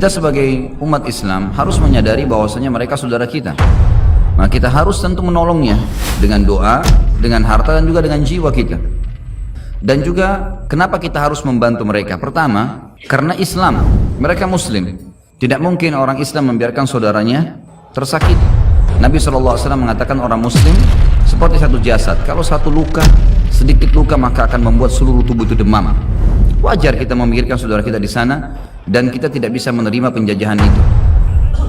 Kita sebagai umat Islam harus menyadari bahwasanya mereka saudara kita. Nah, kita harus tentu menolongnya dengan doa, dengan harta, dan juga dengan jiwa kita. Dan juga kenapa kita harus membantu mereka? Pertama, karena Islam, mereka Muslim. Tidak mungkin orang Islam membiarkan saudaranya tersakiti. Nabi SAW mengatakan orang Muslim seperti satu jasad. Kalau satu luka, sedikit luka, maka akan membuat seluruh tubuh itu demam. Wajar kita memikirkan saudara kita di sana, dan kita tidak bisa menerima penjajahan itu.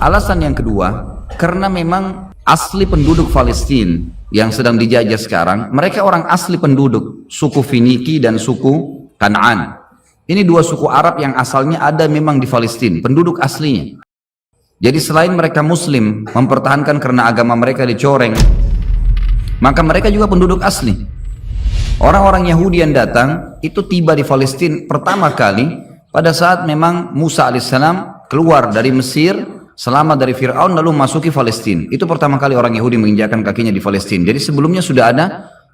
Alasan yang kedua, karena memang asli penduduk Palestina yang sedang dijajah sekarang, mereka orang asli penduduk suku Finiki dan suku Kanaan. Ini dua suku Arab yang asalnya ada memang di Palestina, penduduk aslinya. Jadi selain mereka Muslim mempertahankan karena agama mereka dicoreng, maka mereka juga penduduk asli. Orang-orang Yahudi yang datang itu tiba di Palestina pertama kali pada saat memang Musa alaihissalam keluar dari Mesir, selamat dari Fir'aun, lalu masuki Palestina. Itu pertama kali orang Yahudi menginjakkan kakinya di Palestina. Jadi sebelumnya sudah ada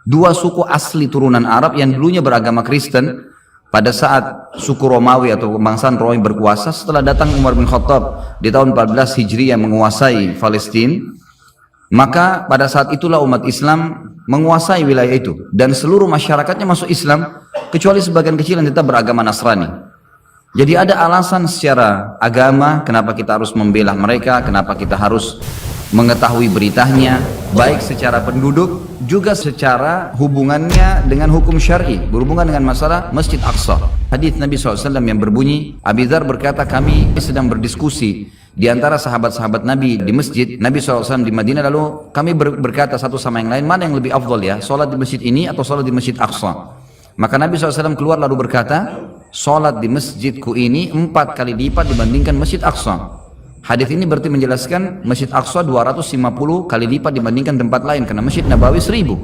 dua suku asli turunan Arab yang dulunya beragama Kristen. Pada saat suku Romawi atau kebangsaan Romawi berkuasa, setelah datang Umar bin Khattab di tahun 14 Hijri yang menguasai Palestina, maka pada saat itulah umat Islam menguasai wilayah itu, dan seluruh masyarakatnya masuk Islam kecuali sebagian kecil yang tetap beragama Nasrani. Jadi ada alasan secara agama kenapa kita harus membela mereka, kenapa kita harus mengetahui beritanya, baik secara penduduk juga secara hubungannya dengan hukum syar'i, berhubungan dengan masalah Masjid Aqsa. Hadis Nabi SAW yang berbunyi, Abi Dzar berkata, kami sedang berdiskusi di antara sahabat-sahabat Nabi di masjid, Nabi SAW di Madinah, lalu kami berkata satu sama yang lain, mana yang lebih afdal ya, sholat di masjid ini atau sholat di Masjid Aqsa? Maka Nabi SAW keluar lalu berkata, sholat di masjidku ini 4 kali lipat dibandingkan Masjid Aqsa. Hadis ini berarti menjelaskan Masjid Aqsa 250 kali lipat dibandingkan tempat lain, karena Masjid Nabawi 1000.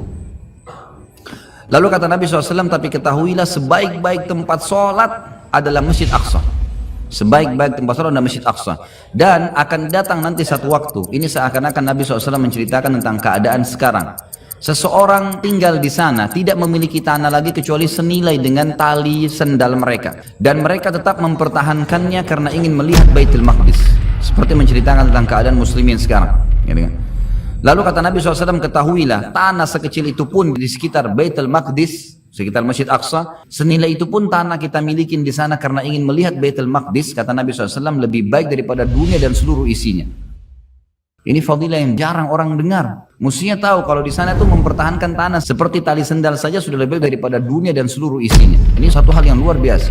Lalu kata Nabi SAW, tapi ketahuilah sebaik-baik tempat sholat adalah Masjid Aqsa. Sebaik-baik tempat sholat adalah Masjid Aqsa. Dan akan datang nanti satu waktu, ini seakan-akan Nabi SAW menceritakan tentang keadaan sekarang. Seseorang tinggal di sana tidak memiliki tanah lagi kecuali senilai dengan tali sendal mereka, dan mereka tetap mempertahankannya karena ingin melihat Baitul Maqdis, seperti menceritakan tentang keadaan muslimin sekarang. Lalu kata Nabi SAW, ketahuilah tanah sekecil itu pun di sekitar Baitul Maqdis, sekitar Masjid Aqsa, senilai itu pun tanah kita milikin di sana karena ingin melihat Baitul Maqdis, kata Nabi SAW, lebih baik daripada dunia dan seluruh isinya. Ini fadilah yang jarang orang dengar. Mestinya tahu kalau di sana itu mempertahankan tanah seperti tali sendal saja sudah lebih baik daripada dunia dan seluruh isinya. Ini satu hal yang luar biasa.